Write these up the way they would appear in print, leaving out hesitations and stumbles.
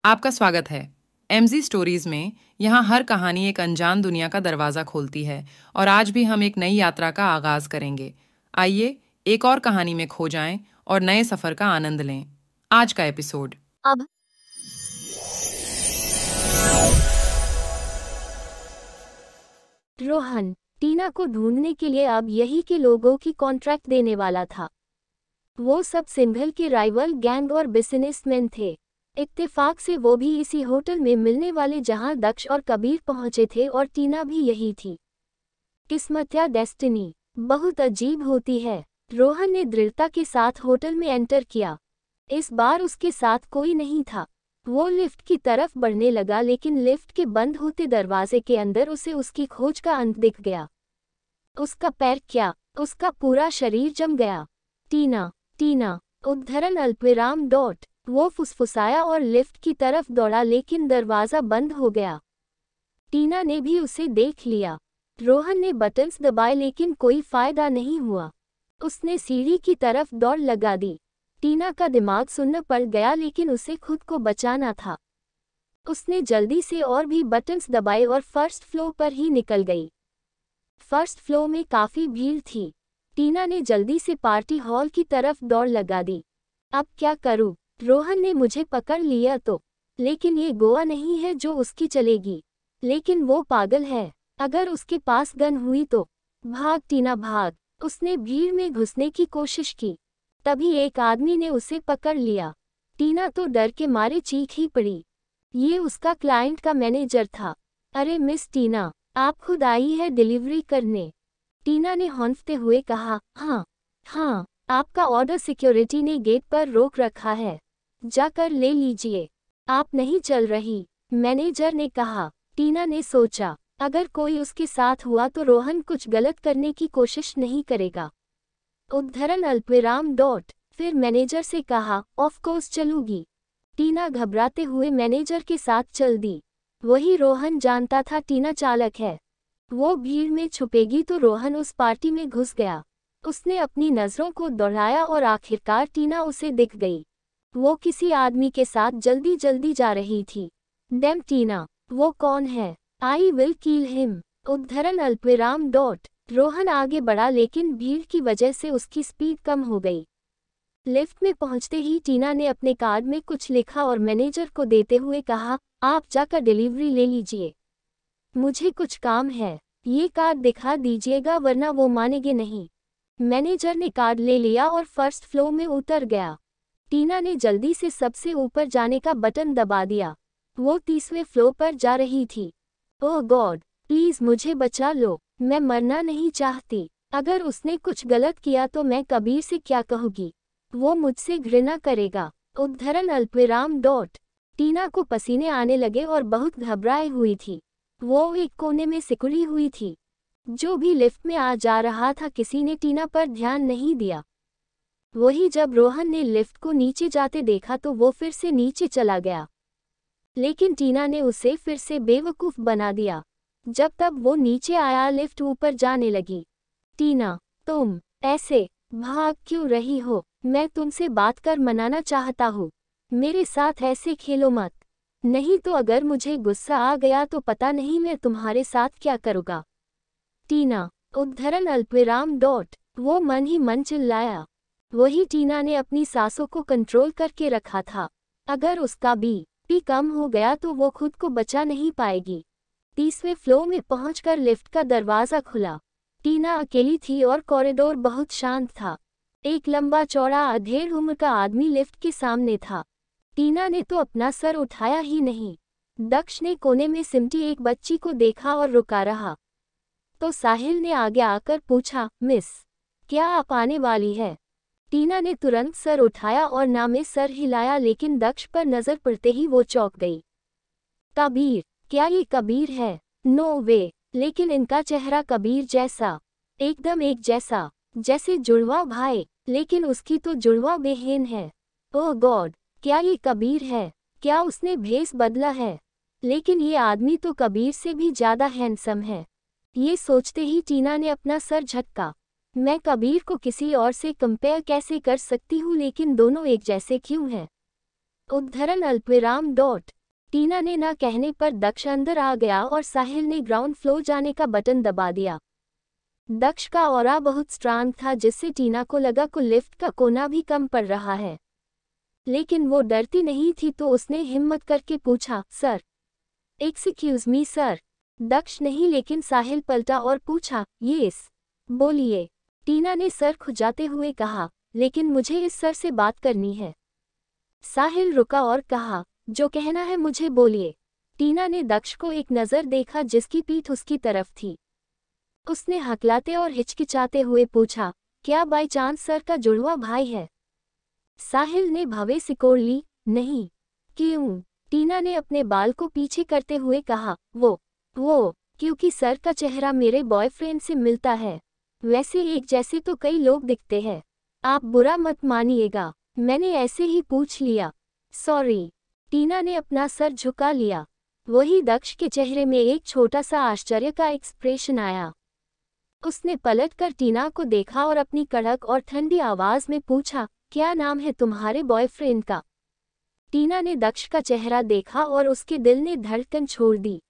आपका स्वागत है। एमजी स्टोरीज में यहाँ हर कहानी एक अनजान दुनिया का दरवाज़ा खोलती है और आज भी हम एक नई यात्रा का आगाज़ करेंगे। आइए एक और कहानी में खो जाएं और नए सफ़र का आनंद लें। आज का एपिसोड। अब रोहन टीना को ढूंढने के लिए अब यही के लोगों की कॉन्ट्रैक्ट देने वाला था। वो सब सिंघल के राइवल गैंग और बिजनेसमैन थे। इत्तेफाक से वो भी इसी होटल में मिलने वाले जहां दक्ष और कबीर पहुंचे थे और टीना भी यही थी। किस्मत या डेस्टिनी बहुत अजीब होती है। रोहन ने दृढ़ता के साथ होटल में एंटर किया। इस बार उसके साथ कोई नहीं था। वो लिफ्ट की तरफ बढ़ने लगा लेकिन लिफ्ट के बंद होते दरवाजे के अंदर उसे उसकी खोज का अंत दिख गया। उसका पैर क्या, उसका पूरा शरीर जम गया। टीना, टीना, उद्धरण अल्पविराम डॉट। वो फुसफुसाया और लिफ्ट की तरफ दौड़ा लेकिन दरवाज़ा बंद हो गया। टीना ने भी उसे देख लिया। रोहन ने बटन्स दबाए लेकिन कोई फायदा नहीं हुआ। उसने सीढ़ी की तरफ दौड़ लगा दी। टीना का दिमाग सुन्न पड़ गया लेकिन उसे खुद को बचाना था। उसने जल्दी से और भी बटन्स दबाए और फर्स्ट फ्लोर पर ही निकल गई। फर्स्ट फ्लोर में काफ़ी भीड़ थी। टीना ने जल्दी से पार्टी हॉल की तरफ दौड़ लगा दी। अब क्या करूं? रोहन ने मुझे पकड़ लिया तो, लेकिन ये गोवा नहीं है जो उसकी चलेगी। लेकिन वो पागल है। अगर उसके पास गन हुई तो भाग टीना भाग। उसने भीड़ में घुसने की कोशिश की। तभी एक आदमी ने उसे पकड़ लिया। टीना तो डर के मारे चीख ही पड़ी। ये उसका क्लाइंट का मैनेजर था। अरे मिस टीना, आप खुद आई है डिलीवरी करने? टीना ने हौंफते हुए कहा। हाँ, आपका ऑर्डर सिक्योरिटी ने गेट पर रोक रखा है। जाकर ले लीजिए। आप नहीं चल रही, मैनेजर ने कहा। टीना ने सोचा, अगर कोई उसके साथ हुआ तो रोहन कुछ गलत करने की कोशिश नहीं करेगा। उद्धरण अल्पविराम डॉट। फिर मैनेजर से कहा, ऑफ कोर्स चलूंगी। टीना घबराते हुए मैनेजर के साथ चल दी। वही रोहन जानता था टीना चालाक है। वो भीड़ में छुपेगी तो रोहन उस पार्टी में घुस गया। उसने अपनी नज़रों को दौड़ाया और आखिरकार टीना उसे दिख गई। वो किसी आदमी के साथ जल्दी जल्दी जा रही थी। डैम टीना, वो कौन है? I will kill him. उद्धरण अल्पविराम डॉट। रोहन आगे बढ़ा लेकिन भीड़ की वजह से उसकी स्पीड कम हो गई। लिफ्ट में पहुंचते ही टीना ने अपने कार्ड में कुछ लिखा और मैनेजर को देते हुए कहा, आप जाकर डिलीवरी ले लीजिए। मुझे कुछ काम है। ये कार्ड दिखा दीजिएगा वरना वो मानेंगे नहीं। मैनेजर ने कार्ड ले लिया और फर्स्ट फ्लोर में उतर गया। टीना ने जल्दी से सबसे ऊपर जाने का बटन दबा दिया। वो 30वें फ्लोर पर जा रही थी। ओह गॉड, प्लीज़ मुझे बचा लो, मैं मरना नहीं चाहती। अगर उसने कुछ गलत किया तो मैं कबीर से क्या कहूँगी? वो मुझसे घृणा करेगा। उद्धरण अल्पविराम डॉट। टीना को पसीने आने लगे और बहुत घबराई हुई थी। वो एक कोने में सिकुड़ी हुई थी। जो भी लिफ्ट में आ जा रहा था किसी ने टीना पर ध्यान नहीं दिया। वही जब रोहन ने लिफ्ट को नीचे जाते देखा तो वो फिर से नीचे चला गया। लेकिन टीना ने उसे फिर से बेवकूफ़ बना दिया। जब तब वो नीचे आया लिफ्ट ऊपर जाने लगी। टीना, तुम ऐसे भाग क्यों रही हो? मैं तुमसे बात कर मनाना चाहता हूँ। मेरे साथ ऐसे खेलो मत, नहीं तो अगर मुझे गुस्सा आ गया तो पता नहीं मैं तुम्हारे साथ क्या करूँगा। टीना, उद्धरण अल्पविराम डॉट। वो मन ही मन चिल्लाया। वही टीना ने अपनी सांसों को कंट्रोल करके रखा था। अगर उसका बीपी कम हो गया तो वो खुद को बचा नहीं पाएगी। 30वें फ्लोर में पहुंचकर लिफ्ट का दरवाज़ा खुला। टीना अकेली थी और कॉरिडोर बहुत शांत था। एक लंबा चौड़ा अधेड़ उम्र का आदमी लिफ्ट के सामने था। टीना ने तो अपना सर उठाया ही नहीं। दक्ष ने कोने में सिमटी एक बच्ची को देखा और रुका रहा। तो साहिल ने आगे आकर पूछा, मिस, क्या आप आने वाली है? टीना ने तुरंत सर उठाया और ना में सर हिलाया लेकिन दक्ष पर नजर पड़ते ही वो चौंक गई। कबीर, क्या ये कबीर है? नो वे, लेकिन इनका चेहरा कबीर जैसा, एकदम एक जैसा, जैसे जुड़वा भाई, लेकिन उसकी तो जुड़वा बहन है। ओह गॉड, क्या ये कबीर है? क्या उसने भेस बदला है? लेकिन ये आदमी तो कबीर से भी ज़्यादा हैंडसम है। ये सोचते ही टीना ने अपना सर झटका। मैं कबीर को किसी और से कंपेयर कैसे कर सकती हूँ लेकिन दोनों एक जैसे क्यों हैं? उद्धरण अल्पविराम डॉट। टीना ने ना कहने पर दक्ष अंदर आ गया और साहिल ने ग्राउंड फ्लोर जाने का बटन दबा दिया। दक्ष का ऑरा बहुत स्ट्रांग था जिससे टीना को लगा को लिफ्ट का कोना भी कम पड़ रहा है, लेकिन वो डरती नहीं थी तो उसने हिम्मत करके पूछा, sir. Excuse me sir. Daksh नहीं लेकिन साहिल पलटा और पूछा, यस बोलिए। टीना ने सर खुजाते हुए कहा, लेकिन मुझे इस सर से बात करनी है। साहिल रुका और कहा, जो कहना है मुझे बोलिए। टीना ने दक्ष को एक नज़र देखा जिसकी पीठ उसकी तरफ थी। उसने हकलाते और हिचकिचाते हुए पूछा, क्या बाई चांस सर का जुड़वा भाई है? साहिल ने भवें सिकोड़ ली, नहीं। क्यों? टीना ने अपने बाल को पीछे करते हुए कहा, वो क्योंकि सर का चेहरा मेरे बॉयफ्रेंड से मिलता है। वैसे एक जैसे तो कई लोग दिखते हैं, आप बुरा मत मानिएगा, मैंने ऐसे ही पूछ लिया। सॉरी। टीना ने अपना सर झुका लिया। वही दक्ष के चेहरे में एक छोटा सा आश्चर्य का एक्सप्रेशन आया। उसने पलटकर टीना को देखा और अपनी कड़क और ठंडी आवाज में पूछा, क्या नाम है तुम्हारे बॉयफ्रेंड का? टीना ने दक्ष का चेहरा देखा और उसके दिल ने धड़कन छोड़ दी।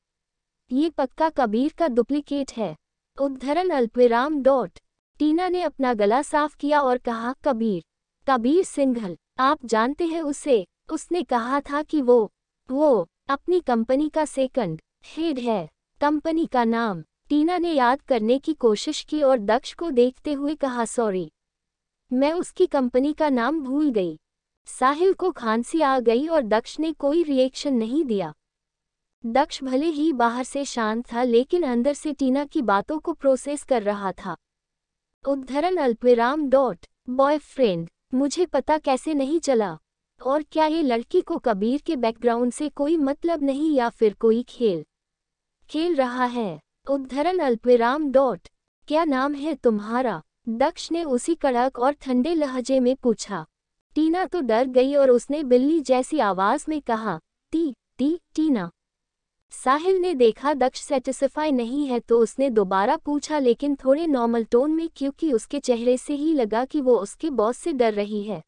ये पक्का कबीर का डुप्लीकेट है। उद्धरण अल्पविराम डॉट। टीना ने अपना गला साफ किया और कहा, कबीर सिंघल, आप जानते हैं उसे? उसने कहा था कि वो अपनी कंपनी का सेकंड हेड है। कंपनी का नाम? टीना ने याद करने की कोशिश की और दक्ष को देखते हुए कहा, सॉरी, मैं उसकी कंपनी का नाम भूल गई। साहिल को खांसी आ गई और दक्ष ने कोई रिएक्शन नहीं दिया। दक्ष भले ही बाहर से शांत था लेकिन अंदर से टीना की बातों को प्रोसेस कर रहा था। उद्धरण अल्पविराम डॉट। बॉयफ्रेंड, मुझे पता कैसे नहीं चला? और क्या ये लड़की को कबीर के बैकग्राउंड से कोई मतलब नहीं या फिर कोई खेल रहा है? उद्धरण अल्पविराम डॉट। क्या नाम है तुम्हारा? दक्ष ने उसी कड़क और ठंडे लहजे में पूछा। टीना तो डर गई और उसने बिल्ली जैसी आवाज में कहा, टीना। साहिल ने देखा दक्ष सेटिस्फाई नहीं है तो उसने दोबारा पूछा लेकिन थोड़े नॉर्मल टोन में, क्योंकि उसके चेहरे से ही लगा कि वो उसके बॉस से डर रही है।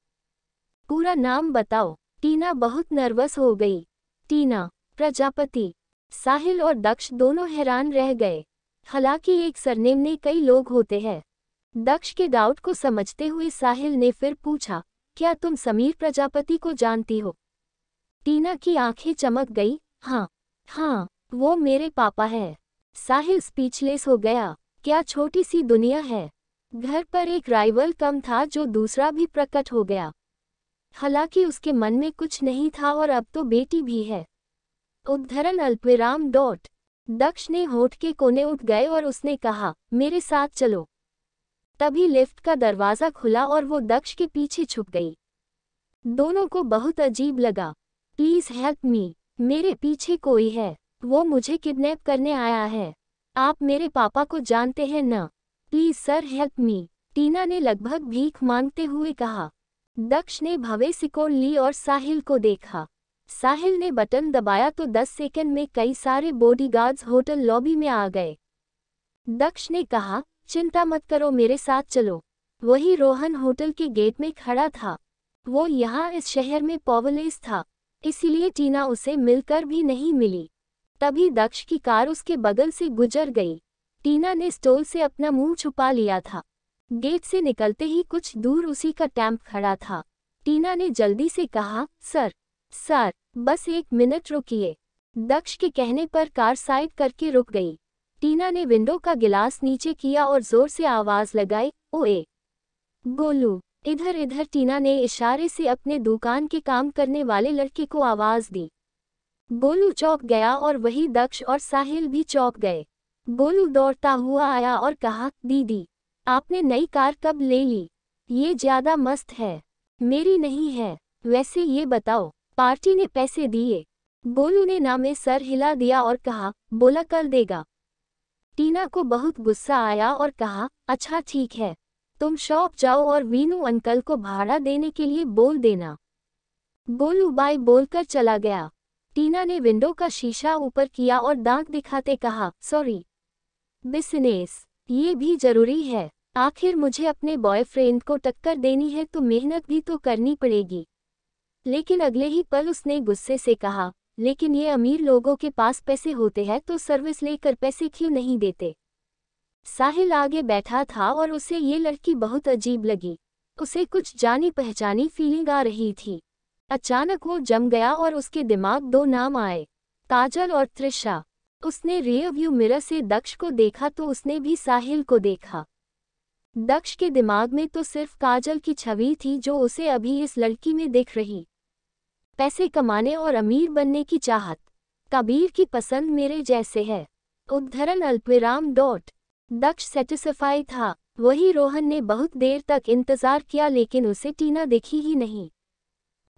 पूरा नाम बताओ। टीना बहुत नर्वस हो गई। टीना प्रजापति। साहिल और दक्ष दोनों हैरान रह गए। हालांकि एक सरनेम में कई लोग होते हैं। दक्ष के डाउट को समझते हुए साहिल ने फिर पूछा, क्या तुम समीर प्रजापति को जानती हो? टीना की आंखें चमक गई। हाँ, वो मेरे पापा है। साहिल स्पीचलेस हो गया। क्या छोटी सी दुनिया है। घर पर एक राइवल कम था जो दूसरा भी प्रकट हो गया। हालांकि उसके मन में कुछ नहीं था और अब तो बेटी भी है। उद्धरण अल्पविराम डॉट। दक्ष ने होठ के कोने उठ गए और उसने कहा, मेरे साथ चलो। तभी लिफ्ट का दरवाजा खुला और वो दक्ष के पीछे छुप गई। दोनों को बहुत अजीब लगा। प्लीज हेल्प मी, मेरे पीछे कोई है, वो मुझे किडनैप करने आया है। आप मेरे पापा को जानते हैं ना? प्लीज सर हेल्प मी, टीना ने लगभग भीख मांगते हुए कहा। दक्ष ने भवें सिकोड़ ली और साहिल को देखा। साहिल ने बटन दबाया तो 10 सेकंड में कई सारे बॉडीगार्ड्स होटल लॉबी में आ गए। दक्ष ने कहा, चिंता मत करो, मेरे साथ चलो। वही रोहन होटल के गेट में खड़ा था। वो यहाँ इस शहर में पॉवलेस था, इसीलिए टीना उसे मिलकर भी नहीं मिली। तभी दक्ष की कार उसके बगल से गुजर गई। टीना ने स्टॉल से अपना मुंह छुपा लिया था। गेट से निकलते ही कुछ दूर उसी का टैम्प खड़ा था। टीना ने जल्दी से कहा, सर, बस 1 मिनट रुकिए। दक्ष के कहने पर कार साइड करके रुक गई। टीना ने विंडो का गिलास नीचे किया और जोर से आवाज लगाई, ओए गोलू, इधर। टीना ने इशारे से अपने दुकान के काम करने वाले लड़के को आवाज दी। गोलू चौंक गया और वही दक्ष और साहिल भी चौंक गए। गोलू दौड़ता हुआ आया और कहा, दीदी, आपने नई कार कब ले ली? ये ज्यादा मस्त है। मेरी नहीं है। वैसे ये बताओ, पार्टी ने पैसे दिए? गोलू ने ना में सर हिला दिया और कहा, बोला कल देगा। टीना को बहुत गुस्सा आया और कहा, अच्छा ठीक है, तुम शॉप जाओ और वीनू अंकल को भाड़ा देने के लिए बोल देना। गोलू बाय बोलकर चला गया। टीना ने विंडो का शीशा ऊपर किया और दांत दिखाते कहा, सॉरी। बिजनेस, ये भी जरूरी है। आखिर मुझे अपने बॉयफ्रेंड को टक्कर देनी है तो मेहनत भी तो करनी पड़ेगी। लेकिन अगले ही पल उसने गुस्से से कहा, लेकिन ये अमीर लोगों के पास पैसे होते हैं तो सर्विस लेकर पैसे क्यों नहीं देते। साहिल आगे बैठा था और उसे ये लड़की बहुत अजीब लगी। उसे कुछ जानी पहचानी फीलिंग आ रही थी। अचानक वो जम गया और उसके दिमाग दो नाम आए, काजल और त्रिशा। उसने रियर व्यू मिरर से दक्ष को देखा तो उसने भी साहिल को देखा। दक्ष के दिमाग में तो सिर्फ काजल की छवि थी जो उसे अभी इस लड़की में दिख रही। पैसे कमाने और अमीर बनने की चाहत, कबीर की पसंद मेरे जैसे है। उद्धरण अल्पविराम डॉट। दक्ष सेटिस्फाई था। वही रोहन ने बहुत देर तक इंतजार किया लेकिन उसे टीना दिखी ही नहीं।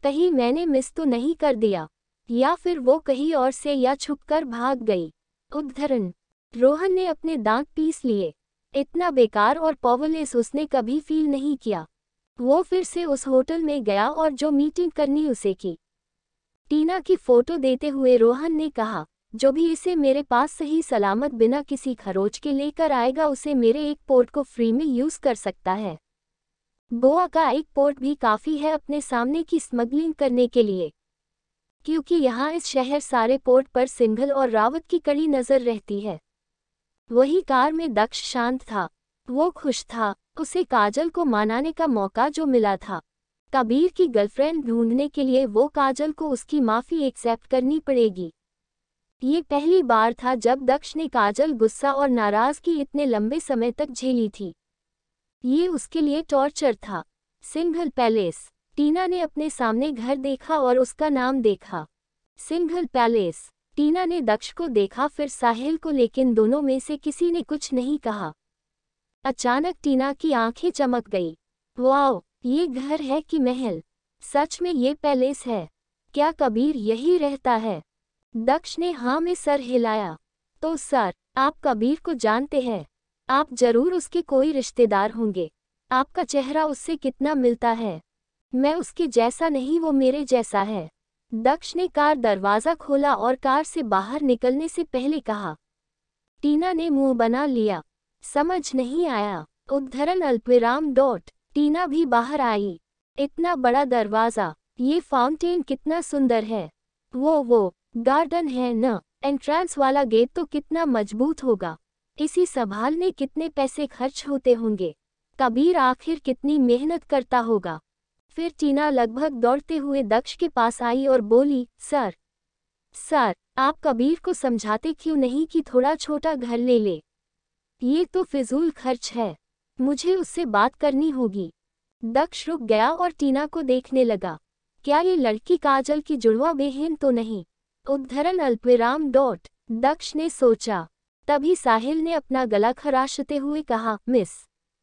कहीं मैंने मिस तो नहीं कर दिया, या फिर वो कहीं और से या छुपकर भाग गई। उद्धरण। रोहन ने अपने दांत पीस लिए। इतना बेकार और पावरलेस उसने कभी फील नहीं किया। वो फिर से उस होटल में गया और जो मीटिंग करनी उसे की। टीना की फोटो देते हुए रोहन ने कहा, जो भी इसे मेरे पास सही सलामत बिना किसी खरोच के लेकर आएगा उसे मेरे एक पोर्ट को फ्री में यूज कर सकता है। गोवा का एक पोर्ट भी काफ़ी है अपने सामने की स्मगलिंग करने के लिए, क्योंकि यहाँ इस शहर सारे पोर्ट पर सिंघल और रावत की कड़ी नज़र रहती है। वही कार में दक्ष शांत था। वो खुश था। उसे काजल को मनाने का मौका जो मिला था। कबीर की गर्लफ्रेंड ढूंढने के लिए वो काजल को उसकी माफ़ी एक्सेप्ट करनी पड़ेगी। ये पहली बार था जब दक्ष ने काजल गुस्सा और नाराज़गी इतने लंबे समय तक झेली थी। ये उसके लिए टॉर्चर था। सिंघल पैलेस। टीना ने अपने सामने घर देखा और उसका नाम देखा, सिंघल पैलेस। टीना ने दक्ष को देखा फिर साहिल को, लेकिन दोनों में से किसी ने कुछ नहीं कहा। अचानक टीना की आंखें चमक गई। वाओ, ये घर है कि महल? सच में ये पैलेस है? क्या कबीर यही रहता है? दक्ष ने हाँ में सर हिलाया। तो सर, आप कबीर को जानते हैं? आप जरूर उसके कोई रिश्तेदार होंगे। आपका चेहरा उससे कितना मिलता है। मैं उसके जैसा नहीं, वो मेरे जैसा है। दक्ष ने कार दरवाज़ा खोला और कार से बाहर निकलने से पहले कहा। टीना ने मुंह बना लिया। समझ नहीं आया। उद्धरण अल्पविराम डॉट। टीना भी बाहर आई। इतना बड़ा दरवाज़ा, ये फाउंटेन कितना सुंदर है। वो गार्डन है न? एंट्रेंस वाला गेट तो कितना मजबूत होगा। इसी संभालने कितने पैसे खर्च होते होंगे। कबीर आखिर कितनी मेहनत करता होगा। फिर टीना लगभग दौड़ते हुए दक्ष के पास आई और बोली, सर, आप कबीर को समझाते क्यों नहीं कि थोड़ा छोटा घर ले ले? ये तो फिजूल खर्च है। मुझे उससे बात करनी होगी। दक्ष रुक गया और टीना को देखने लगा। क्या ये लड़की काजल की जुड़वा बहन तो नहीं? उद्धरण अल्पविराम डॉट। दक्ष ने सोचा। तभी साहिल ने अपना गला खराशते हुए कहा, मिस,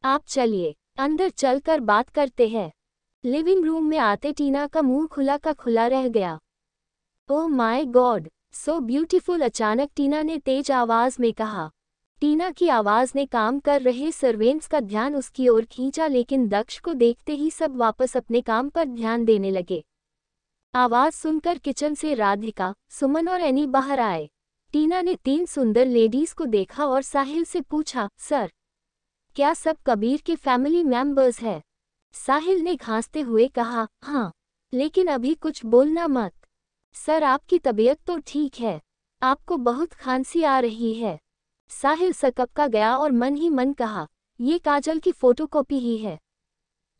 आप चलिए, अंदर चलकर बात करते हैं। लिविंग रूम में आते टीना का मुंह खुला का खुला रह गया। Oh my God, so beautiful. अचानक टीना ने तेज आवाज में कहा। टीना की आवाज ने काम कर रहे सर्वेंट्स का ध्यान उसकी ओर खींचा, लेकिन दक्ष को देखते ही सब वापस अपने काम पर ध्यान देने लगे। आवाज सुनकर किचन से राधिका, सुमन और एनी बाहर आए। टीना ने 3 सुंदर लेडीज को देखा और साहिल से पूछा, सर, क्या सब कबीर के फैमिली मेंबर्स हैं? साहिल ने खांसते हुए कहा, हाँ, लेकिन अभी कुछ बोलना मत। सर, आपकी तबीयत तो ठीक है, आपको बहुत खांसी आ रही है। साहिल सकपका गया और मन ही मन कहा, ये काजल की फोटोकॉपी ही है।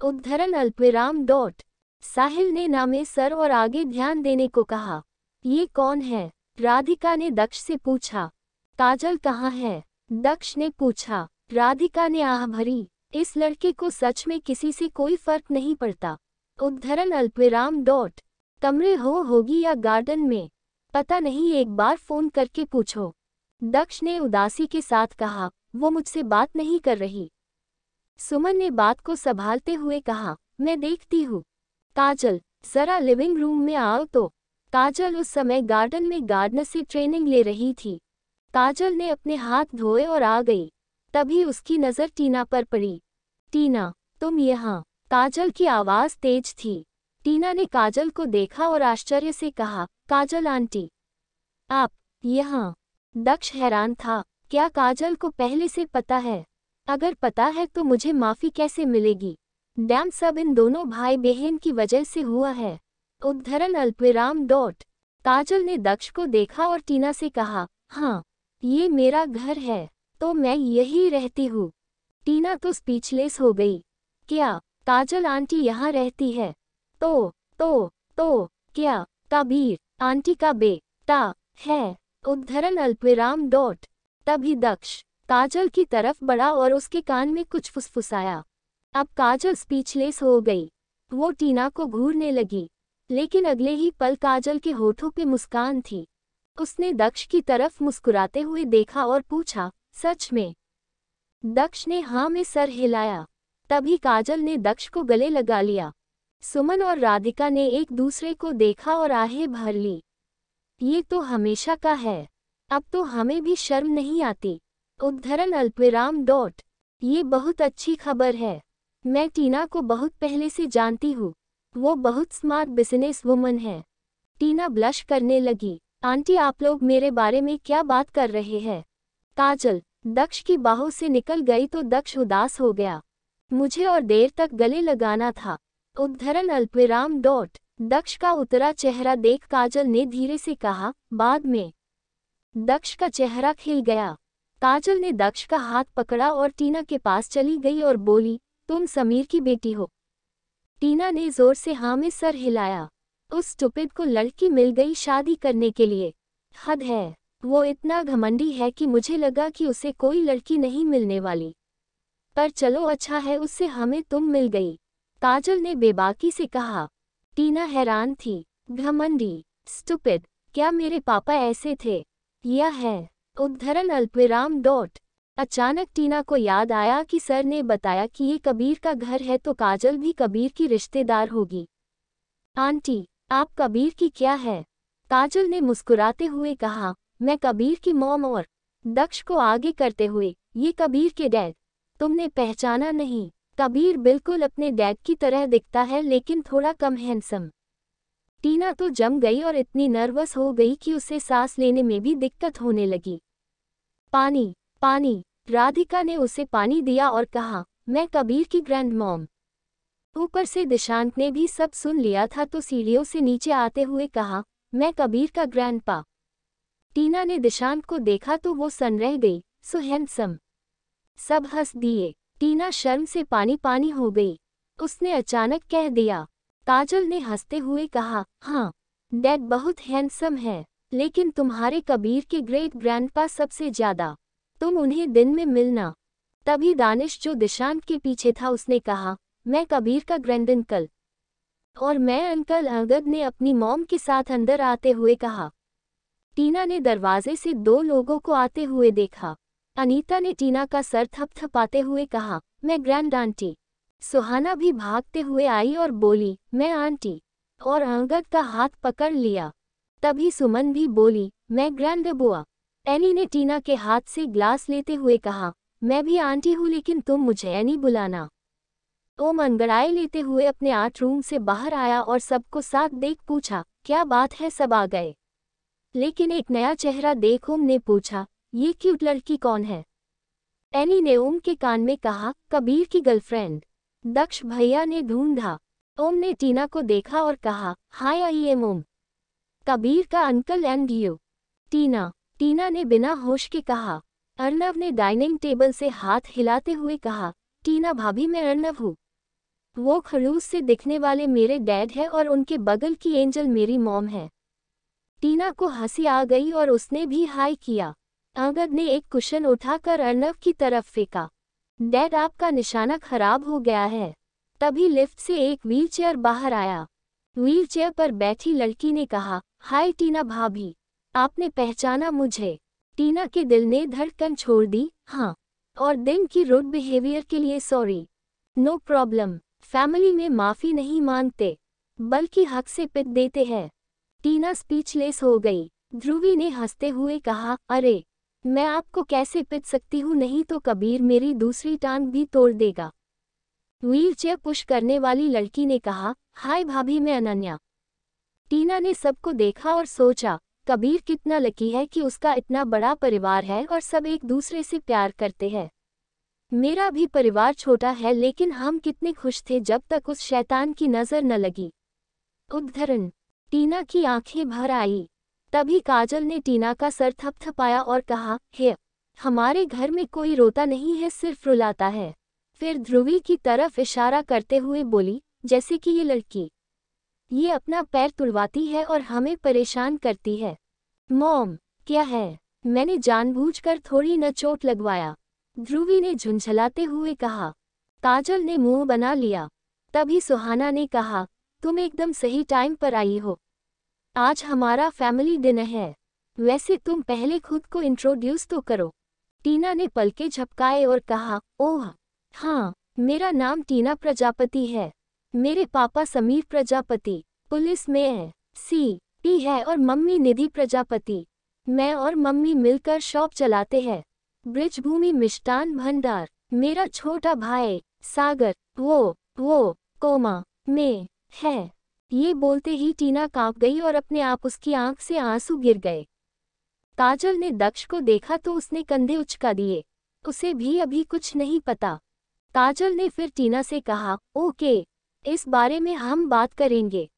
उद्धरण अल्पविराम डॉट। साहिल ने नामे सर और आगे ध्यान देने को कहा। ये कौन है? राधिका ने दक्ष से पूछा। काजल कहाँ है? दक्ष ने पूछा। राधिका ने आह भरी। इस लड़के को सच में किसी से कोई फर्क नहीं पड़ता। उद्धरण अल्पविराम डॉट। कमरे होगी या गार्डन में? पता नहीं, एक बार फोन करके पूछो। दक्ष ने उदासी के साथ कहा, वो मुझसे बात नहीं कर रही। सुमन ने बात को संभालते हुए कहा, मैं देखती हूँ। काजल, जरा लिविंग रूम में आओ तो। काजल उस समय गार्डन में गार्डनर से ट्रेनिंग ले रही थी। काजल ने अपने हाथ धोए और आ गई। तभी उसकी नज़र टीना पर पड़ी। टीना, तुम यहाँ? काजल की आवाज़ तेज थी। टीना ने काजल को देखा और आश्चर्य से कहा, काजल आंटी, आप यहाँ? दक्ष हैरान था। क्या काजल को पहले से पता है? अगर पता है तो मुझे माफ़ी कैसे मिलेगी? डैम, सब इन दोनों भाई बहन की वजह से हुआ है। उद्धरण अल्पविराम डॉट। काजल ने दक्ष को देखा और टीना से कहा, हाँ, ये मेरा घर है, तो मैं यही रहती हूँ। टीना तो स्पीचलेस हो गई। क्या काजल आंटी यहाँ रहती है? तो क्या कबीर आंटी का बेटा है? उद्धरण अल्पविराम डॉट। तभी दक्ष काजल की तरफ बढ़ा और उसके कान में कुछ फुसफुसाया। अब काजल स्पीचलेस हो गई। वो टीना को घूरने लगी, लेकिन अगले ही पल काजल के होठों पे मुस्कान थी। उसने दक्ष की तरफ मुस्कुराते हुए देखा और पूछा, सच में? दक्ष ने हाँ में सर हिलाया। तभी काजल ने दक्ष को गले लगा लिया। सुमन और राधिका ने एक दूसरे को देखा और आहें भर ली। ये तो हमेशा का है, अब तो हमें भी शर्म नहीं आती। उद्धरण अल्पविराम डॉट। ये बहुत अच्छी खबर है। मैं टीना को बहुत पहले से जानती हूँ। वो बहुत स्मार्ट बिजनेस वुमन है। टीना ब्लश करने लगी। आंटी, आप लोग मेरे बारे में क्या बात कर रहे हैं? काजल दक्ष की बाहों से निकल गई तो दक्ष उदास हो गया। मुझे और देर तक गले लगाना था। उद्धरण अल्पविराम डॉट। दक्ष का उतरा चेहरा देख काजल ने धीरे से कहा, बाद में। दक्ष का चेहरा खिल गया। काजल ने दक्ष का हाथ पकड़ा और टीना के पास चली गई और बोली, तुम समीर की बेटी हो? टीना ने जोर से हाँ में सर हिलाया। उस स्टुपिड को लड़की मिल गई शादी करने के लिए। हद है, वो इतना घमंडी है कि मुझे लगा कि उसे कोई लड़की नहीं मिलने वाली। पर चलो, अच्छा है उससे हमें तुम मिल गई, काजल ने बेबाकी से कहा। टीना हैरान थी। घमंडी, स्टुपिड, क्या मेरे पापा ऐसे थे? या है? उद्धरण अल्पविराम डॉट। अचानक टीना को याद आया कि सर ने बताया कि ये कबीर का घर है, तो काजल भी कबीर की रिश्तेदार होगी। आंटी, आप कबीर की क्या है? काजल ने मुस्कुराते हुए कहा, मैं कबीर की मॉम। और दक्ष को आगे करते हुए, ये कबीर के डैड। तुमने पहचाना नहीं? कबीर बिल्कुल अपने डैड की तरह दिखता है, लेकिन थोड़ा कम हैंडसम। टीना तो जम गई और इतनी नर्वस हो गई कि उसे सांस लेने में भी दिक्कत होने लगी। पानी, पानी। राधिका ने उसे पानी दिया और कहा, मैं कबीर की ग्रैंड मॉम। ऊपर से दिशांत ने भी सब सुन लिया था, तो सीढ़ियों से नीचे आते हुए कहा, मैं कबीर का ग्रैंडपा। टीना ने दिशांत को देखा तो वो सन रह गई, सो हैंडसम। सब हंस दिए। टीना शर्म से पानी पानी हो गई। उसने अचानक कह दिया। काजल ने हंसते हुए कहा, हाँ, डैड बहुत हैंडसम है, लेकिन तुम्हारे कबीर के ग्रेट ग्रैंडपा सबसे ज्यादा। तुम उन्हें दिन में मिलना। तभी दानिश, जो दिशांत के पीछे था, उसने कहा, मैं कबीर का ग्रैंड अंकल। और मैं अंकल। अंगद ने अपनी मॉम के साथ अंदर आते हुए कहा। टीना ने दरवाजे से दो लोगों को आते हुए देखा। अनीता ने टीना का सर थपथपाते हुए कहा, मैं ग्रैंड आंटी। सुहाना भी भागते हुए आई और बोली, मैं आंटी। और अंगद का हाथ पकड़ लिया। तभी सुमन भी बोली, मैं ग्रैंड बुआ। एनी ने टीना के हाथ से ग्लास लेते हुए कहा, मैं भी आंटी हूँ, लेकिन तुम मुझे एनी बुलाना। ओम अंगड़ाई लेते हुए अपने आर्ट रूम से बाहर आया और सबको साथ देख पूछा, क्या बात है, सब आ गए? लेकिन एक नया चेहरा देख ओम ने पूछा, ये क्यूट लड़की कौन है? एनी ने ओम के कान में कहा, कबीर की गर्लफ्रेंड। दक्ष भैया ने ढूंढा। ओम ने टीना को देखा और कहा, हाय, आई एम ओम, कबीर का अंकल एंड यू। टीना ने बिना होश के कहा। अर्नव ने डाइनिंग टेबल से हाथ हिलाते हुए कहा, टीना भाभी, मैं अर्नव हूँ। वो खड़ूस से दिखने वाले मेरे डैड है और उनके बगल की एंजल मेरी मॉम है। टीना को हंसी आ गई और उसने भी हाय किया। अंगद ने एक कुशन उठाकर अर्नव की तरफ फेंका। डैड, आपका निशाना खराब हो गया है। तभी लिफ्ट से एक व्हीलचेयर बाहर आया। व्हीलचेयर पर बैठी लड़की ने कहा, हाय टीना भाभी, आपने पहचाना मुझे? टीना के दिल ने धड़कन छोड़ दी। हाँ, और दिन की रूड बिहेवियर के लिए सॉरी। No problem. फैमिली में माफी नहीं मांगते, बल्कि हक से पिट देते हैं। टीना स्पीचलेस हो गई। ध्रुवी ने हंसते हुए कहा, अरे, मैं आपको कैसे पिट सकती हूँ, नहीं तो कबीर मेरी दूसरी टांग भी तोड़ देगा। व्हीलचेयर पुश करने वाली लड़की ने कहा, हाय भाभी, मैं अनन्या। टीना ने सबको देखा और सोचा, कबीर कितना लकी है कि उसका इतना बड़ा परिवार है और सब एक दूसरे से प्यार करते हैं। मेरा भी परिवार छोटा है, लेकिन हम कितने खुश थे जब तक उस शैतान की नज़र न लगी। उद्धरण। टीना की आंखें भर आई। तभी काजल ने टीना का सर थपथपाया और कहा, हे, हमारे घर में कोई रोता नहीं है, सिर्फ रुलाता है। फिर ध्रुवी की तरफ इशारा करते हुए बोली, जैसे कि ये लड़की ये अपना पैर तुड़वाती है और हमें परेशान करती है। मॉम, क्या है? मैंने जानबूझकर थोड़ी न चोट लगवाया, ध्रुवी ने झुंझलाते हुए कहा। काजल ने मुंह बना लिया। तभी सुहाना ने कहा, तुम एकदम सही टाइम पर आई हो। आज हमारा फैमिली डिनर है। वैसे तुम पहले खुद को इंट्रोड्यूस तो करो। टीना ने पलके झपकाए और कहा, ओह हाँ, मेरा नाम टीना प्रजापति है। मेरे पापा समीर प्रजापति पुलिस में है, CP है, और मम्मी निधि प्रजापति। मैं और मम्मी मिलकर शॉप चलाते हैं, ब्रिजभूमि मिष्ठान भंडार। मेरा छोटा भाई सागर वो कोमा में है। ये बोलते ही टीना कांप गई और अपने आप उसकी आंख से आंसू गिर गए। काजल ने दक्ष को देखा तो उसने कंधे उचका दिए। उसे भी अभी कुछ नहीं पता। काजल ने फिर टीना से कहा, ओके, इस बारे में हम बात करेंगे।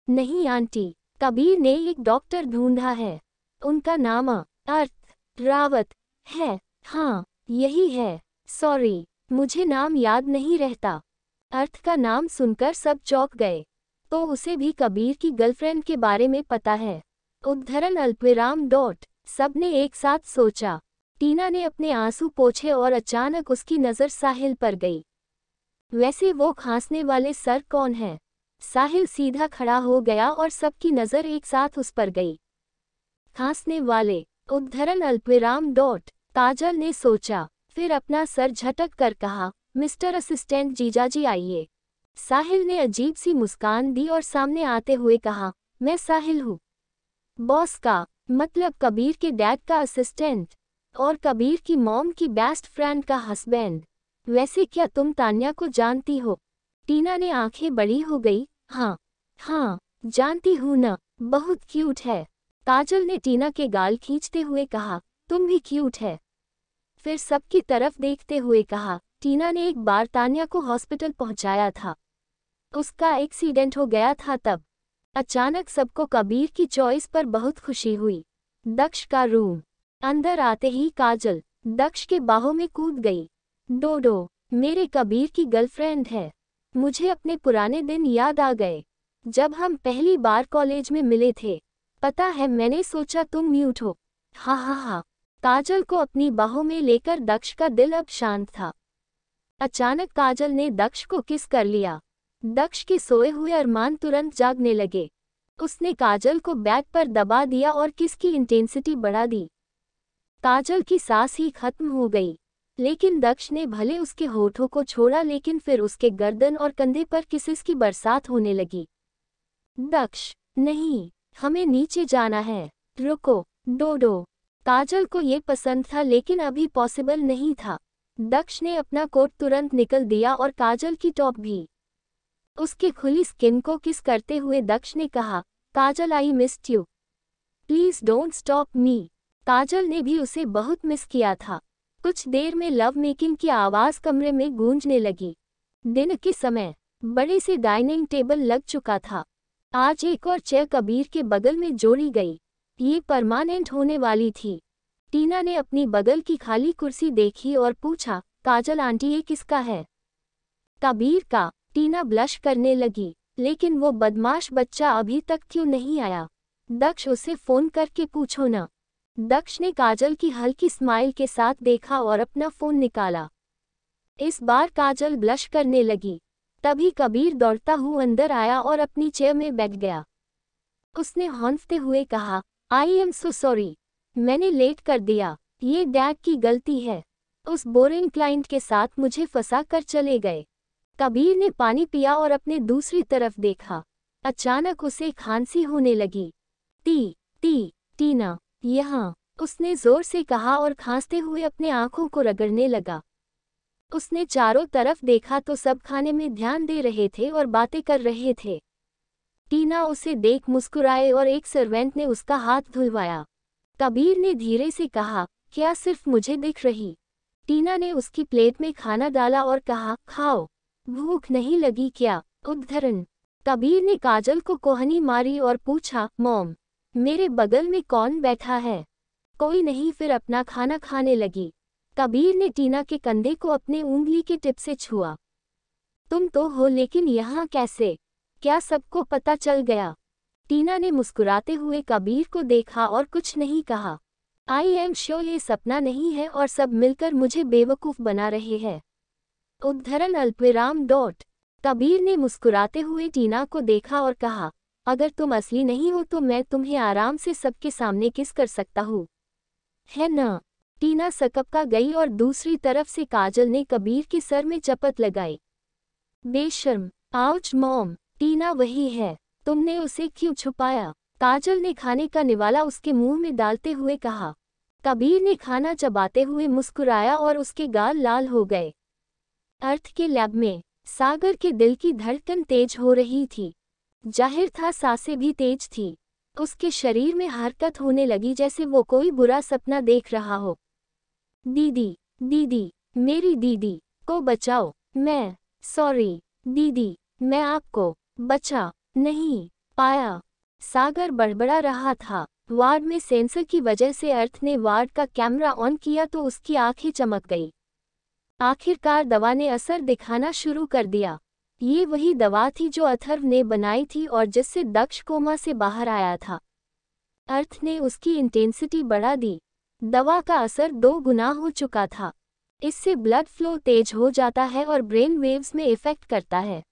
नहीं आंटी, कबीर ने एक डॉक्टर ढूंढा है। उनका नाम अर्थ रावत है। हाँ, यही है। सॉरी, मुझे नाम याद नहीं रहता। अर्थ का नाम सुनकर सब चौंक गए। तो उसे भी कबीर की गर्लफ्रेंड के बारे में पता है। उद्धरण अल्पविराम डॉट। सबने एक साथ सोचा। टीना ने अपने आंसू पोंछे और अचानक उसकी नज़र साहिल पर गई। वैसे वो खांसने वाले सर कौन है? साहिल सीधा खड़ा हो गया और सबकी नज़र एक साथ उस पर गई। खांसने वाले, उद्धरण अल्पविराम डॉट। काजल ने सोचा, फिर अपना सर झटक कर कहा, मिस्टर असिस्टेंट जीजाजी आइए। साहिल ने अजीब सी मुस्कान दी और सामने आते हुए कहा, मैं साहिल हूँ। बॉस का मतलब कबीर के डैड का असिस्टेंट और कबीर की मॉम की बेस्ट फ्रेंड का हस्बैंड। वैसे क्या तुम तान्या को जानती हो? टीना ने आंखें बड़ी हो गई। हाँ, जानती हूँ न, बहुत क्यूट है। काजल ने टीना के गाल खींचते हुए कहा, तुम भी क्यूट है। फिर सबकी तरफ देखते हुए कहा, टीना ने एक बार तान्या को हॉस्पिटल पहुंचाया था। उसका एक्सीडेंट हो गया था तब। अचानक सबको कबीर की चॉइस पर बहुत खुशी हुई। दक्ष का रूम। अंदर आते ही काजल दक्ष के बाहों में कूद गई। डोडो, मेरे कबीर की गर्लफ्रेंड है। मुझे अपने पुराने दिन याद आ गए, जब हम पहली बार कॉलेज में मिले थे। पता है, मैंने सोचा तुम म्यूट हो। हा। काजल को अपनी बाहों में लेकर दक्ष का दिल अब शांत था। अचानक काजल ने दक्ष को किस कर लिया। दक्ष के सोए हुए अरमान तुरंत जागने लगे। उसने काजल को बैक पर दबा दिया और किस की इंटेंसिटी बढ़ा दी। काजल की सांस ही खत्म हो गई, लेकिन दक्ष ने भले उसके होठों को छोड़ा, लेकिन फिर उसके गर्दन और कंधे पर किसेस की बरसात होने लगी। दक्ष, नहीं, हमें नीचे जाना है। रुको, डोडो। काजल को ये पसंद था, लेकिन अभी पॉसिबल नहीं था। दक्ष ने अपना कोट तुरंत निकल दिया और काजल की टॉप भी। उसके खुली स्किन को किस करते हुए दक्ष ने कहा, Kajal, I missed you, please don't stop me. Kajal ने भी उसे बहुत मिस किया था। कुछ देर में लव मेकिंग की आवाज़ कमरे में गूंजने लगी। दिन के समय बड़े से डाइनिंग टेबल लग चुका था। आज एक और चेयर कबीर के बगल में जोड़ी गई। ये परमानेंट होने वाली थी। टीना ने अपनी बगल की खाली कुर्सी देखी और पूछा, काजल आंटी, ये किसका है? कबीर का। टीना ब्लश करने लगी, लेकिन वो बदमाश बच्चा अभी तक क्यों नहीं आया? दक्ष, उसे फोन करके पूछो ना। दक्ष ने काजल की हल्की स्माइल के साथ देखा और अपना फोन निकाला। इस बार काजल ब्लश करने लगी। तभी कबीर दौड़ता हुआ अंदर आया और अपनी चेयर में बैठ गया। उसने हौंफते हुए कहा, आई एम सो सॉरी, मैंने लेट कर दिया। ये डैड की गलती है। उस बोरिंग क्लाइंट के साथ मुझे फंसा कर चले गए। कबीर ने पानी पिया और अपने दूसरी तरफ देखा। अचानक उसे खांसी होने लगी। टीना, यहाँ, उसने जोर से कहा और खांसते हुए अपने आंखों को रगड़ने लगा। उसने चारों तरफ देखा तो सब खाने में ध्यान दे रहे थे और बातें कर रहे थे। टीना उसे देख मुस्कुराए और एक सर्वेंट ने उसका हाथ धुलवाया। कबीर ने धीरे से कहा, क्या सिर्फ मुझे दिख रही? टीना ने उसकी प्लेट में खाना डाला और कहा, खाओ, भूख नहीं लगी क्या? उद्धरण। कबीर ने काजल को कोहनी मारी और पूछा, मॉम, मेरे बगल में कौन बैठा है? कोई नहीं, फिर अपना खाना खाने लगी। कबीर ने टीना के कंधे को अपने उंगली के टिप से छुआ। तुम तो हो, लेकिन यहाँ कैसे? क्या सबको पता चल गया? टीना ने मुस्कुराते हुए कबीर को देखा और कुछ नहीं कहा। आई एम श्योर ये सपना नहीं है और सब मिलकर मुझे बेवकूफ़ बना रहे हैं। उद्धरण अल्पविराम डॉट। कबीर ने मुस्कुराते हुए टीना को देखा और कहा, अगर तुम असली नहीं हो तो मैं तुम्हें आराम से सबके सामने किस कर सकता हूँ, है ना? टीना सकपका गई और दूसरी तरफ से काजल ने कबीर के सर में चपत लगाई। बेशर्म। आउच मॉम, टीना वही है, तुमने उसे क्यों छुपाया? काजल ने खाने का निवाला उसके मुंह में डालते हुए कहा। कबीर ने खाना चबाते हुए मुस्कुराया और उसके गाल लाल हो गए। अर्थ के लैब में सागर के दिल की धड़कन तेज हो रही थी। जाहिर था सांसें भी तेज थी। उसके शरीर में हरकत होने लगी जैसे वो कोई बुरा सपना देख रहा हो। दीदी, दीदी, मेरी दीदी को बचाओ। सॉरी दीदी, मैं आपको बचा नहीं पाया। सागर बड़बड़ा रहा था। वार्ड में सेंसर की वजह से अर्थ ने वार्ड का कैमरा ऑन किया तो उसकी आंखें चमक गई। आखिरकार दवा ने असर दिखाना शुरू कर दिया। ये वही दवा थी जो अथर्व ने बनाई थी और जिससे दक्ष कोमा से बाहर आया था। अर्थ ने उसकी इंटेंसिटी बढ़ा दी। दवा का असर 2 गुना हो चुका था। इससे ब्लड फ्लो तेज हो जाता है और ब्रेन वेव्स में इफेक्ट करता है।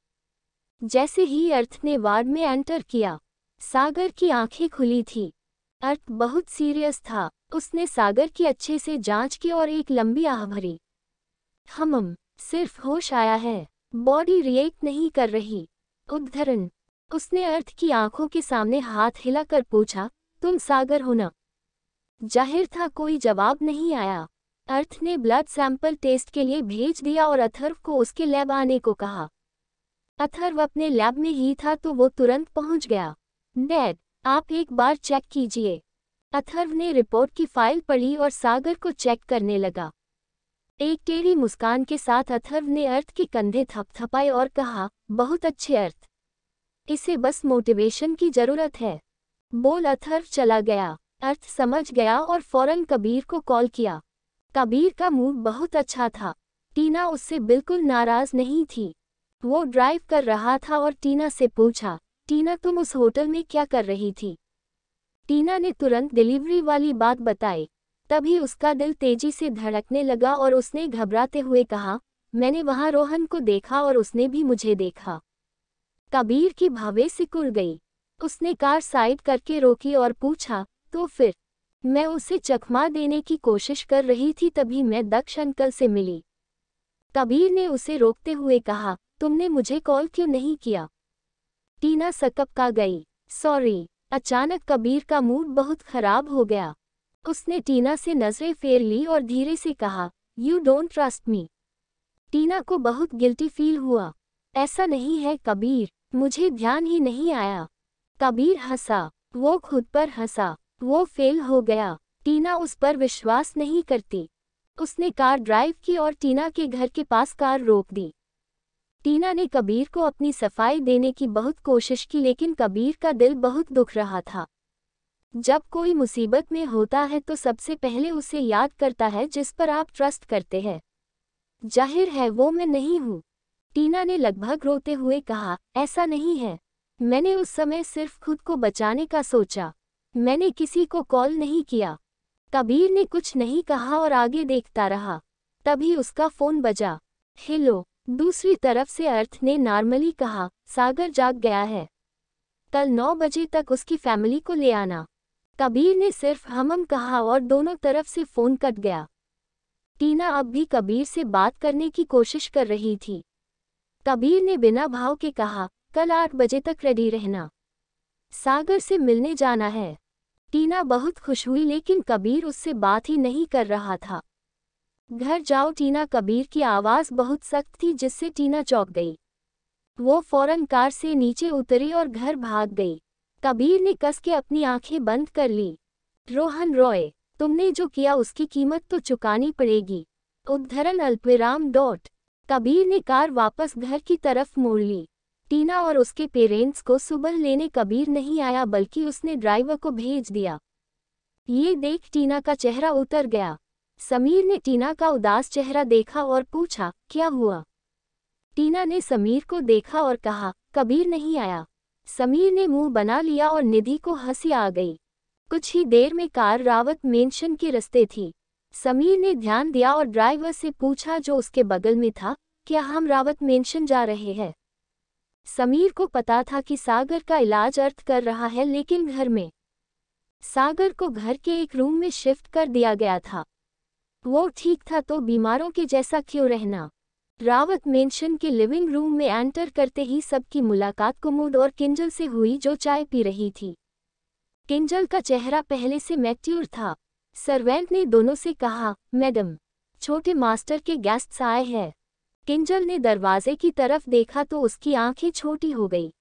जैसे ही अर्थ ने वार्ड में एंटर किया, सागर की आंखें खुली थी। अर्थ बहुत सीरियस था। उसने सागर की अच्छे से जांच की और एक लंबी आह भरी। सिर्फ होश आया है, बॉडी रिएक्ट नहीं कर रही। उद्धरण। उसने अर्थ की आंखों के सामने हाथ हिलाकर पूछा, तुम सागर हो ना? जाहिर था कोई जवाब नहीं आया। अर्थ ने ब्लड सैंपल टेस्ट के लिए भेज दिया और अथर्व को उसके लैब आने को कहा। अथर्व अपने लैब में ही था तो वो तुरंत पहुंच गया। डैड, आप एक बार चेक कीजिए। अथर्व ने रिपोर्ट की फाइल पढ़ी और सागर को चेक करने लगा। एक टेढ़ी मुस्कान के साथ अथर्व ने अर्थ के कंधे थपथपाए और कहा, बहुत अच्छे अर्थ, इसे बस मोटिवेशन की जरूरत है। बोल अथर्व चला गया। अर्थ समझ गया और फौरन कबीर को कॉल किया। कबीर का मूड बहुत अच्छा था। टीना उससे बिल्कुल नाराज नहीं थी। वो ड्राइव कर रहा था और टीना से पूछा, टीना तुम उस होटल में क्या कर रही थी? टीना ने तुरंत डिलीवरी वाली बात बताई। तभी उसका दिल तेजी से धड़कने लगा और उसने घबराते हुए कहा, मैंने वहां रोहन को देखा और उसने भी मुझे देखा। कबीर की भावें सिकुड़ गई। उसने कार साइड करके रोकी और पूछा, तो फिर? मैं उसे चकमा देने की कोशिश कर रही थी तभी मैं दक्ष अंकल से मिली। कबीर ने उसे रोकते हुए कहा, तुमने मुझे कॉल क्यों नहीं किया? टीना सकपका गई। सॉरी। अचानक कबीर का मूड बहुत खराब हो गया। उसने टीना से नजरें फेर ली और धीरे से कहा, यू डोंट ट्रस्ट मी। टीना को बहुत गिल्टी फील हुआ। ऐसा नहीं है कबीर, मुझे ध्यान ही नहीं आया। कबीर हंसा। वो खुद पर हंसा। वो फेल हो गया। टीना उस पर विश्वास नहीं करती। उसने कार ड्राइव की और टीना के घर के पास कार रोक दी। टीना ने कबीर को अपनी सफाई देने की बहुत कोशिश की लेकिन कबीर का दिल बहुत दुख रहा था। जब कोई मुसीबत में होता है तो सबसे पहले उसे याद करता है जिस पर आप ट्रस्ट करते हैं। जाहिर है वो मैं नहीं हूँ। टीना ने लगभग रोते हुए कहा, ऐसा नहीं है। मैंने उस समय सिर्फ खुद को बचाने का सोचा। मैंने किसी को कॉल नहीं किया। कबीर ने कुछ नहीं कहा और आगे देखता रहा। तभी उसका फोन बजा। हेलो। दूसरी तरफ से अर्थ ने नॉर्मली कहा, सागर जाग गया है। कल 9 बजे तक उसकी फैमिली को ले आना। कबीर ने सिर्फ कहा और दोनों तरफ से फोन कट गया। टीना अब भी कबीर से बात करने की कोशिश कर रही थी। कबीर ने बिना भाव के कहा, कल 8 बजे तक रेडी रहना, सागर से मिलने जाना है। टीना बहुत खुश हुई लेकिन कबीर उससे बात ही नहीं कर रहा था। घर जाओ टीना। कबीर की आवाज़ बहुत सख्त थी जिससे टीना चौंक गई। वो फौरन कार से नीचे उतरी और घर भाग गई। कबीर ने कस के अपनी आंखें बंद कर ली। रोहन रॉय, तुमने जो किया उसकी कीमत तो चुकानी पड़ेगी। उद्धरण अल्पविराम डॉट। कबीर ने कार वापस घर की तरफ मोड़ ली। टीना और उसके पेरेंट्स को सुबह लेने कबीर नहीं आया बल्कि उसने ड्राइवर को भेज दिया। ये देख टीना का चेहरा उतर गया। समीर ने टीना का उदास चेहरा देखा और पूछा, क्या हुआ? टीना ने समीर को देखा और कहा, कबीर नहीं आया। समीर ने मुंह बना लिया और निधि को हंसी आ गई। कुछ ही देर में कार रावत मेंशन के रास्ते थी। समीर ने ध्यान दिया और ड्राइवर से पूछा जो उसके बगल में था, क्या हम रावत मेंशन जा रहे हैं? समीर को पता था कि सागर का इलाज अर्थ कर रहा है, लेकिन घर में सागर को घर के एक रूम में शिफ्ट कर दिया गया था। वो ठीक था तो बीमारों के जैसा क्यों रहना? रावत मेंशन के लिविंग रूम में एंटर करते ही सबकी मुलाकात कुमुद और किंजल से हुई जो चाय पी रही थी। किंजल का चेहरा पहले से मैच्योर था। सर्वेंट ने दोनों से कहा, मैडम, छोटे मास्टर के गेस्ट्स आए हैं। किंजल ने दरवाजे की तरफ देखा तो उसकी आंखें छोटी हो गई।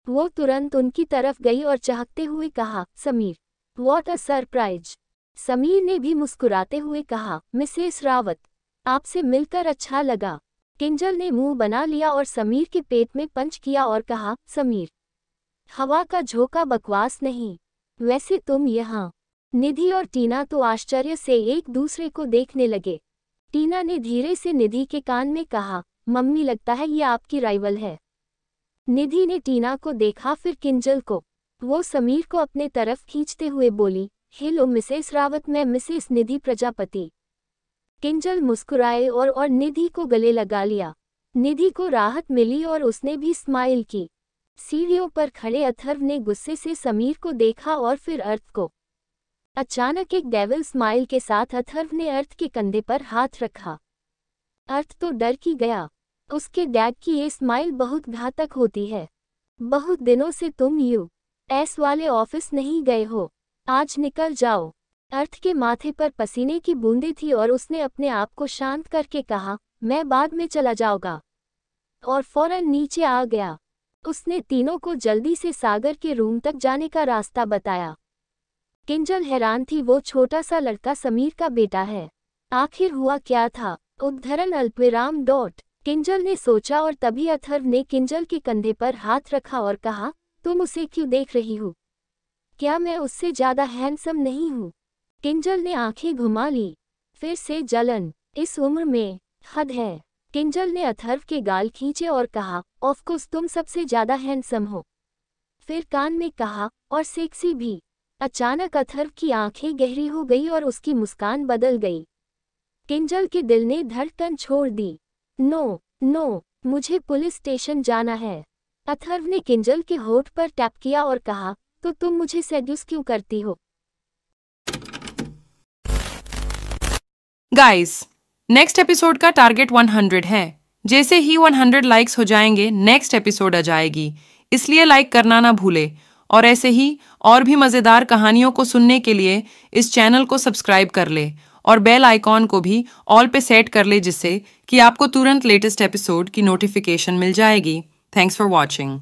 वो तुरंत उनकी तरफ गई और चाहते हुए कहा, Sameer, what a surprise. Sameer ने भी मुस्कुराते हुए कहा, मिसेस रावत, आपसे मिलकर अच्छा लगा। किंजल ने मुंह बना लिया और समीर के पेट में पंच किया और कहा, समीर, हवा का झोंका बकवास नहीं। वैसे तुम यहाँ। निधि और टीना तो आश्चर्य से एक दूसरे को देखने लगे। टीना ने धीरे से निधि के कान में कहा, मम्मी लगता है ये आपकी राइवल है। निधि ने टीना को देखा, फिर किंजल को। वो समीर को अपने तरफ खींचते हुए बोली, हेलो मिसेस रावत, मैं मिसेस निधि प्रजापति। किंजल मुस्कुराए और निधि को गले लगा लिया। निधि को राहत मिली और उसने भी स्माइल की। सीढ़ियों पर खड़े अथर्व ने गुस्से से समीर को देखा और फिर अर्थ को। अचानक एक डेविल स्माइल के साथ अथर्व ने अर्थ के कंधे पर हाथ रखा। अर्थ तो डर की गया। उसके डैड की ये स्माइल बहुत घातक होती है। बहुत दिनों से तुम यूएस वाले ऑफिस नहीं गए हो, आज निकल जाओ। अर्थ के माथे पर पसीने की बूंदें थी और उसने अपने आप को शांत करके कहा, मैं बाद में चला जाऊंगा, और फौरन नीचे आ गया। उसने तीनों को जल्दी से सागर के रूम तक जाने का रास्ता बताया। किंजल हैरान थी, वो छोटा सा लड़का समीर का बेटा है। आखिर हुआ क्या था? उद्धरण अल्पविराम डॉट। किंजल ने सोचा और तभी अथर्व ने किंजल के कंधे पर हाथ रखा और कहा, तुम उसे क्यों देख रही हो? क्या मैं उससे ज्यादा हैंडसम नहीं हूँ? किंजल ने आंखें घुमा ली। फिर से जलन। इस उम्र में हद है। किंजल ने अथर्व के गाल खींचे और कहा, ऑफ कोर्स तुम सबसे ज्यादा हैंडसम हो। फिर कान में कहा, और सेक्सी भी। अचानक अथर्व की आंखें गहरी हो गई और उसकी मुस्कान बदल गई। किंजल के दिल ने धड़कन छोड़ दी। नो नो, मुझे पुलिस स्टेशन जाना है। अथर्व ने किंजल के होठ पर टैप किया और कहा, तो तुम मुझे सेड्यूस क्यों करती हो? गाइस, नेक्स्ट एपिसोड का टारगेट 100 है। जैसे ही 100 लाइक्स हो जाएंगे नेक्स्ट एपिसोड आ जाएगी, इसलिए लाइक करना ना भूले। और ऐसे ही और भी मज़ेदार कहानियों को सुनने के लिए इस चैनल को सब्सक्राइब कर ले और बेल आइकॉन को भी ऑल पे सेट कर ले, जिससे कि आपको तुरंत लेटेस्ट एपिसोड की नोटिफिकेशन मिल जाएगी। Thanks for watching.